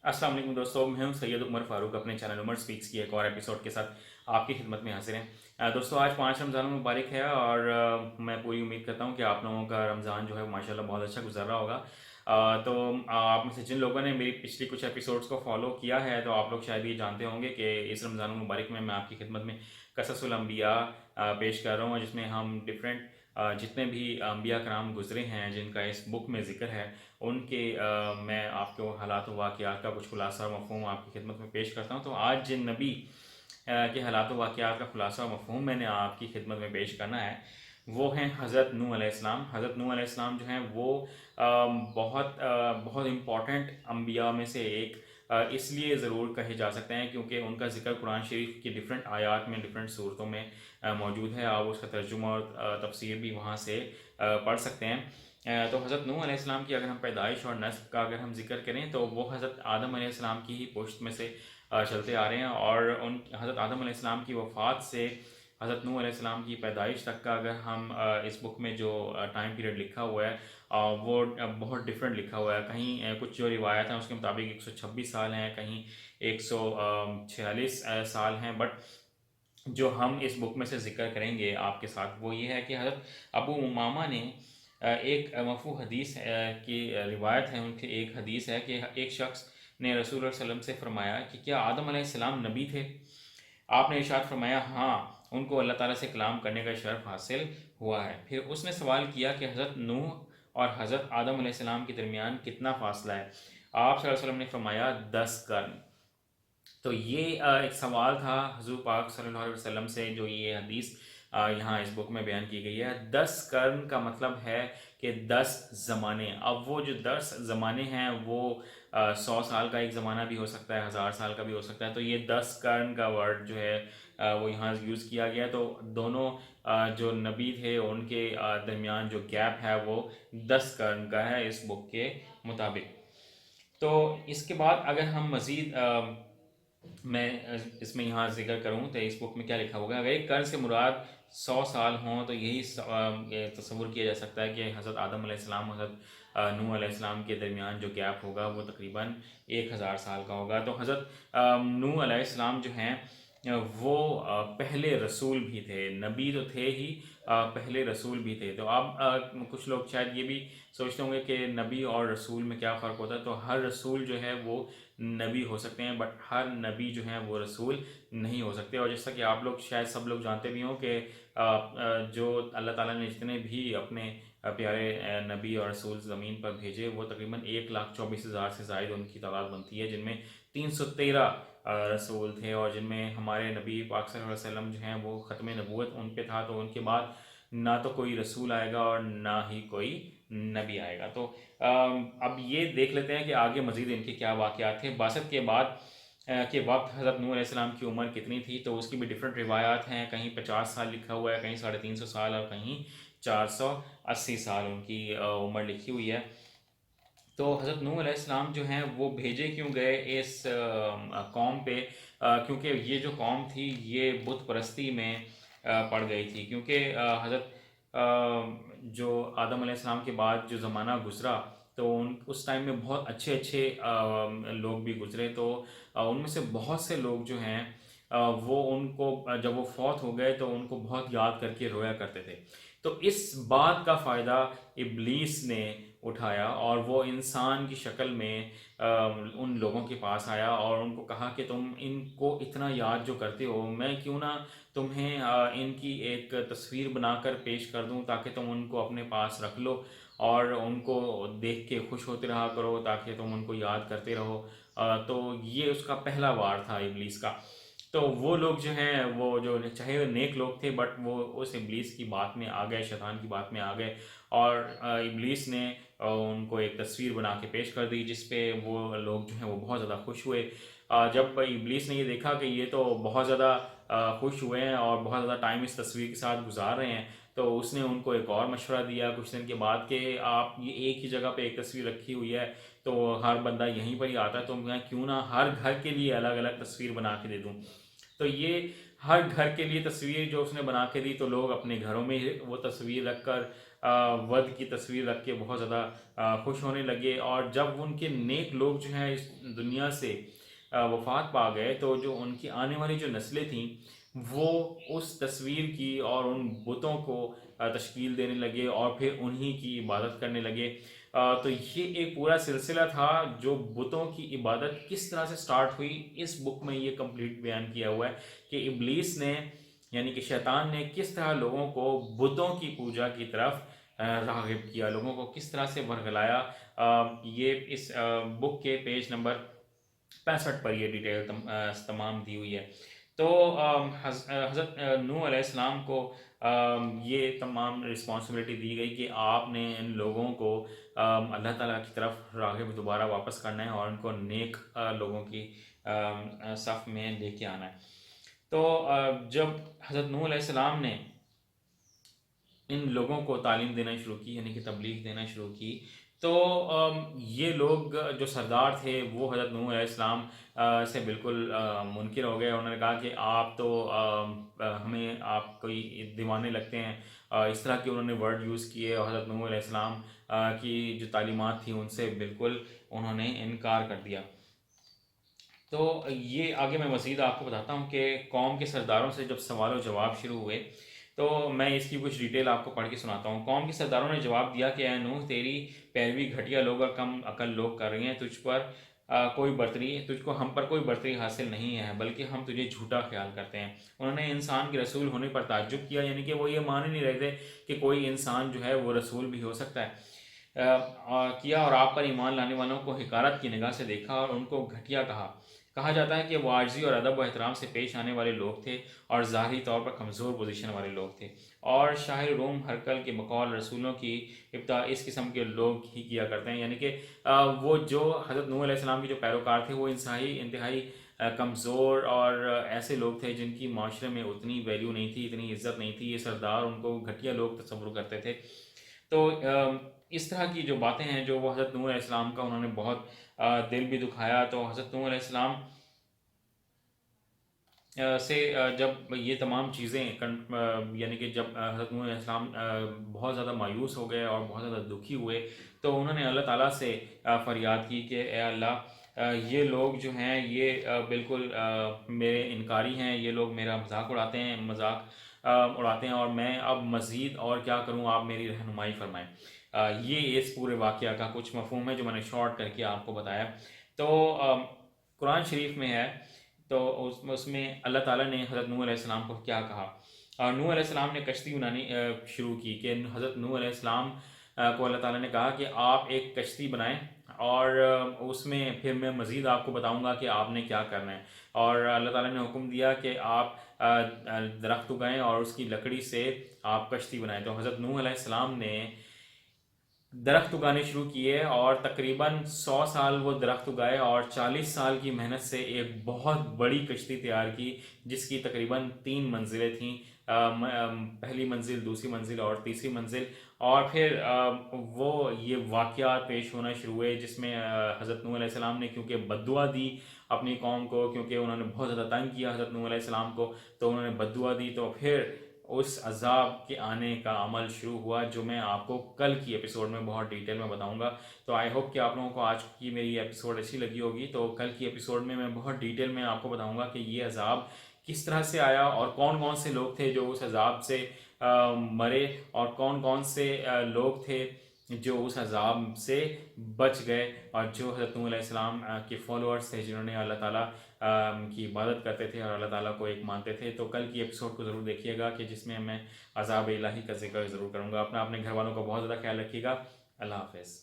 अस्सलाम वालेकुम दोस्तों, मैं हूं सैयद उमर फ़ारूक अपने चैनल उमर स्पीक्स की एक और एपिसोड के साथ आपकी खिदमत में हाजिर हैं। दोस्तों, आज 5 रमज़ान मुबारक है और मैं पूरी उम्मीद करता हूं कि आप लोगों का रमज़ान जो है माशाल्लाह बहुत अच्छा गुज़र रहा होगा। तो आप में से जिन लोगों ने मेरी पिछली कुछ एपिसोड्स को फॉलो किया है तो आप लोग शायद ये जानते होंगे कि इस रमज़ान मुबारक में मैं आपकी खिदमत में कससुल अंबिया पेश कर रहा हूँ, जिसमें हम डिफरेंट जितने भी अम्बिया कराम गुज़रे हैं जिनका इस बुक में ज़िक्र है उनके मैं आपको हालात वाक़यात का कुछ खुलासा मफ़हूम आपकी खिदमत में पेश करता हूँ। तो आज जिन नबी के हालात वाक़यात का खुलासा मफ़हूम मैंने आपकी खिदमत में पेश करना है वो हैं हज़रत नूह अलैहिस्सलाम। हज़रत नूह अलैहिस्सलाम जो हैं वो बहुत इम्पॉर्टेंट अम्बिया में से एक इसलिए ज़रूर कहे जा सकते हैं क्योंकि उनका ज़िक्र कुरान शरीफ की डिफरेंट आयात में डिफरेंट सूरतों में मौजूद है। आप उसका तर्जुमा और तफसीर भी वहाँ से पढ़ सकते हैं। तो हज़रत नूह अलैहिस्सलाम की अगर हम पैदाइश और नस्ब का अगर हम जिक्र करें तो वो हज़रत आदम अलैहिस्सलाम की ही पुश्त में से चलते आ रहे हैं और उन हज़रत आदम अलैहिस्सलाम की वफ़ात से हज़रत नूह अलैहिस्सलाम की पैदाइश तक का अगर हम इस बुक में जो टाइम पीरियड लिखा हुआ है वो बहुत डिफरेंट लिखा हुआ है। कहीं कुछ जो रिवायत हैं उसके मुताबिक 126 साल हैं, कहीं 146 साल हैं, बट जो हम इस बुक में से ज़िक्र करेंगे आपके साथ वो ये है कि हज़रत अबू उमामा ने एक मरफ़ू हदीस की रिवायत है। उनकी एक हदीस है कि एक शख्स ने रसूल सल्लल्लाहु अलैहि वसल्लम से फरमाया कि क्या आदम अलैहिस्सलाम नबी थे? आपने इरशाद फरमाया हाँ, उनको अल्लाह ताला से कलाम करने का शर्फ हासिल हुआ है। फिर उसने सवाल किया कि हज़रत नूह और हज़रत आदम अलैहिस्सलाम के दरमियान कितना फ़ासला है? आप सल्लल्लाहु अलैहि वसल्लम ने फरमाया 10 कर्न। तो ये एक सवाल था हुज़ूर पाक सल्लल्लाहु अलैहि वसल्लम से जो ये हदीस यहाँ इस बुक में बयान की गई है। 10 कर्न का मतलब है कि 10 ज़माने। अब वो जो 10 ज़माने हैं वो 100 साल का एक ज़माना भी हो सकता है, 1000 साल का भी हो सकता है। तो ये 10 कर्न का वर्ड जो है वो यहाँ यूज़ किया गया। तो दोनों जो नबी थे उनके दरमियान जो गैप है वो 10 कर्न का है इस बुक के मुताबिक। तो इसके बाद अगर हम मज़ीद मैं इसमें यहाँ जिक्र करूँ तो इस बुक में क्या लिखा होगा। अगर एक कर्न से मुराद 100 साल हों तो यही ये तस्वुर किया जा सकता है कि हज़रत आदम अलैहिस्सलाम हज़रत नूह अलैहिस्सलाम के दरमियान जो गैप होगा वो तकरीबन 1000 साल का होगा। तो हज़रत नूह अलैहिस्सलाम जो हैं वो पहले रसूल भी थे, नबी तो थे ही, पहले रसूल भी थे। तो अब कुछ लोग शायद ये भी सोचते होंगे कि नबी और रसूल में क्या फ़र्क होता है। तो हर रसूल जो है वो नबी हो सकते हैं बट हर नबी जो है वो रसूल नहीं हो सकते। और जैसा कि आप लोग शायद सब लोग जानते भी हों कि जो अल्लाह ताला ने जितने भी अपने प्यारे नबी और रसूल ज़मीन पर भेजे वो तकरीबन 1,24,000 से ज़ायद उनकी तादाद बनती है, जिनमें 313 रसूल थे और जिनमें हमारे नबी पाक सल्लल्लाहु अलैहि वसल्लम जो हैं वो ख़त्म नबूवत उन पे था। तो उनके बाद ना तो कोई रसूल आएगा और ना ही कोई नबी आएगा। तो अब ये देख लेते हैं कि आगे मज़ीद इनके क्या वाक़यात थे। बासत के बाद के वक्त हज़रत नूह अलैहिस्सलाम की उम्र कितनी थी तो उसकी भी डिफरेंट रिवायात हैं। कहीं 50 साल लिखा हुआ है, कहीं 350 साल और कहीं 480 साल उनकी उम्र लिखी हुई है। तो हज़रत नूह अलैहिस्सलाम जो हैं वो भेजे क्यों गए इस कौम पे? क्योंकि ये जो कौम थी ये बुत परस्ती में पड़ गई थी। क्योंकि हज़रत जो आदम अलैहिस्सलाम के बाद जो ज़माना गुज़रा तो उन उस टाइम में बहुत अच्छे अच्छे लोग भी गुज़रे। तो उनमें से बहुत से लोग जो हैं वो उनको जब वो फौत हो गए तो उनको बहुत याद करके रोया करते थे। तो इस बात का फ़ायदा इब्लीस ने उठाया और वो इंसान की शक्ल में उन लोगों के पास आया और उनको कहा कि तुम इनको इतना याद जो करते हो, मैं क्यों ना तुम्हें इनकी एक तस्वीर बनाकर पेश कर दूं ताकि तुम उनको अपने पास रख लो और उनको देख के खुश होते रहा करो ताकि तुम उनको याद करते रहो। तो ये उसका पहला वार था इब्लीस का। तो वो लोग जो हैं वो जो चाहे वो नेक लोग थे बट वो उस इब्लीस की बात में आ गए, शैतान की बात में आ गए और इब्लीस ने उनको एक तस्वीर बना के पेश कर दी जिस पे वो लोग जो हैं वो बहुत ज़्यादा खुश हुए। जब इब्लीस ने ये देखा कि ये तो बहुत ज़्यादा खुश हुए हैं और बहुत ज़्यादा टाइम इस तस्वीर के साथ गुजार रहे हैं तो उसने उनको एक और मशवरा दिया कुछ दिन के बाद कि आप ये एक ही जगह पे एक तस्वीर रखी हुई है तो हर बंदा यहीं पर ही आता है, तो मैं क्यों ना हर घर के लिए अलग अलग तस्वीर बना के दे दूँ। तो ये हर घर के लिए तस्वीर जो उसने बना के दी तो लोग अपने घरों में ही वो तस्वीर रख कर ود کی تصویر رکھ کے بہت زیادہ خوش ہونے لگے، اور جب ان کے نیک لوگ جو ہیں اس دنیا سے وفات پا گئے تو جو ان کی آنے والی جو نسلیں تھیں وہ اس تصویر کی اور ان بتوں کو تشکیل دینے لگے اور پھر انہی کی عبادت کرنے لگے۔ تو یہ ایک پورا سلسلہ تھا جو بتوں کی عبادت کس طرح سے سٹارٹ ہوئی، اس بک میں یہ کمپلیٹ بیان کیا ہوا ہے کہ ابلیس نے یعنی کہ شیطان نے کس طرح لوگوں کو بتوں کی پوجا کی طرف راغب کیا، لوگوں کو کس طرح سے ورگلایا۔ یہ اس بک کے پیج نمبر 65 پر یہ ڈیٹیل تمام دی ہوئی ہے۔ تو حضرت نوح علیہ السلام کو یہ تمام رسپانسبلٹی دی گئی کہ آپ نے ان لوگوں کو اللہ تعالیٰ کی طرف راغب دوبارہ واپس کرنا ہے اور ان کو نیک لوگوں کی صف میں لے کے آنا ہے۔ تو جب حضرت نوح علیہ السلام نے ان لوگوں کو تعلیم دینا شروع کی یعنی کہ تبلیغ دینا شروع کی، تو یہ لوگ جو سردار تھے وہ حضرت نوح علیہ السلام سے بالکل منکر ہو گئے۔ انہوں نے کہا کہ آپ تو ہمیں آپ کوئی دیوانے لگتے ہیں، اس طرح کے انہوں نے ورڈ یوز کیے، اور حضرت نوح علیہ السلام کی جو تعلیمات تھیں ان سے بالکل انہوں نے انکار کر دیا۔ تو یہ آگے میں مزید آپ کو بتاتا ہوں کہ قوم کے سرداروں سے جب سوال و جواب شروع ہوئے تو میں اس کی کچھ ڈیٹیل آپ کو پڑھ کے سناتا ہوں۔ قوم کے سرداروں نے جواب دیا کہ اے نوح، تیری پیروی گھٹیا لوگ اور کم عقل لوگ کر رہی ہیں، تجھ کو ہم پر کوئی برتری حاصل نہیں ہے، بلکہ ہم تجھے جھوٹا خیال کرتے ہیں۔ انہوں نے انسان کے رسول ہونے پر تعجب کیا، یعنی کہ وہ یہ مان ہی نہیں رہے تھے کہ کوئی انسان جو ہے وہ رسول بھی ہو سکتا ہے کیا، اور آپ پر ایمان لانے والوں کو حقارت کی نگاہ سے دیکھا اور ان کو گھٹیا کہا جاتا ہے کہ وہ عاجزی اور ادب و احترام سے پیش آنے والے لوگ تھے اور ظاہری طور پر کمزور پوزیشن والے لوگ تھے، اور شاہ روم ہرکل کے بقول رسولوں کی ابتدا اس قسم کے لوگ ہی کیا کرتے ہیں، یعنی کہ وہ جو حضرت نوح علیہ السلام کے جو پیروکار تھے وہ انتہائی کمزور اور ایسے لوگ تھے جن کی معاشرے میں اتنی ویلیو نہیں تھی، اتنی عزت نہیں تھی، یہ سردار ان کو گھٹیا لوگ تصور کرتے تھے۔ تو اس طرح کی جو باتیں ہیں جو وہ حضرت نوح علیہ السلام کا انہوں نے بہت دل بھی دکھایا۔ تو حضرت نوح علیہ السلام سے جب یہ تمام چیزیں یعنی کہ جب حضرت نوح علیہ السلام بہت زیادہ مایوس ہو گئے اور بہت زیادہ دکھی ہوئے تو انہوں نے اللہ تعالیٰ سے فریاد کی کہ اے اللہ، یہ لوگ جو ہیں یہ بالکل میرے انکاری ہیں، یہ لوگ میرا مذاق اڑاتے ہیں اور میں اب مزید اور کیا کروں، آپ میری رہنمائی فرمائیں۔ یہ اس پورے واقعہ کا کچھ مفہوم ہے جو میں نے شارٹ کر کے آپ کو بتایا۔ تو قرآن شریف میں ہے، تو اس میں اللہ تعالیٰ نے حضرت نوح علیہ السلام کو کیا کہا، اور نوح علیہ السلام نے کشتی بنانی شروع کی کہ حضرت نوح علیہ السلام کو اللہ تعالیٰ نے کہا کہ آپ ایک کشتی بنائیں اور اس میں پھر میں مزید آپ کو بتاؤں گا کہ آپ نے کیا کرنا ہے، اور اللہ تعالیٰ نے حکم دیا کہ آپ درخت اگائیں اور اس کی لکڑی سے آپ کشتی بنائیں۔ تو حضرت نوح علیہ السلام نے درخت اگانے شروع کیے اور تقریباً 100 سال وہ درخت اگائے اور 40 سال کی محنت سے ایک بہت بڑی کشتی تیار کی جس کی تقریباً 3 منزلیں تھیں، پہلی منزل، دوسری منزل اور تیسری منزل، اور پھر وہ یہ واقعات پیش ہونا شروع ہوئے جس میں حضرت نوح علیہ السلام نے کیونکہ بد دعا دی اپنی قوم کو، کیونکہ انہوں نے بہت زیادہ تنگ کیا حضرت نوح علیہ السلام کو، تو انہوں نے بد دعا دی، تو پھر اس عذاب کے آنے کا عمل شروع ہوا جو میں آپ کو کل کی ایپیسوڈ میں بہت ڈیٹیل میں بتاؤں گا۔ تو آئی ہوپ کہ آپ لوگوں کو آج کی میری ایپیسوڈ اچھی لگی ہوگی، تو کل کی ایپیسوڈ میں بہت ڈیٹیل میں آپ کو بتاؤں گا کہ یہ عذاب کس طرح سے آیا اور کون کون سے لوگ تھے جو اس عذاب سے مرے، اور کون کون سے لوگ تھے جو اس عذاب سے بچ گئے، اور جو حضرت نوح علیہ السلام کے فالوورز تھے جنہوں نے اللہ تعالیٰ کی عبادت کرتے تھے اور اللہ تعالیٰ کو ایک مانتے تھے۔ تو کل کی ایپیسوڈ کو ضرور دیکھیے گا کہ جس میں میں عذاب الہی کا ذکر ضرور کروں گا۔ اپنے گھر والوں کا بہت زیادہ خیال رکھیے گا۔ اللہ حافظ۔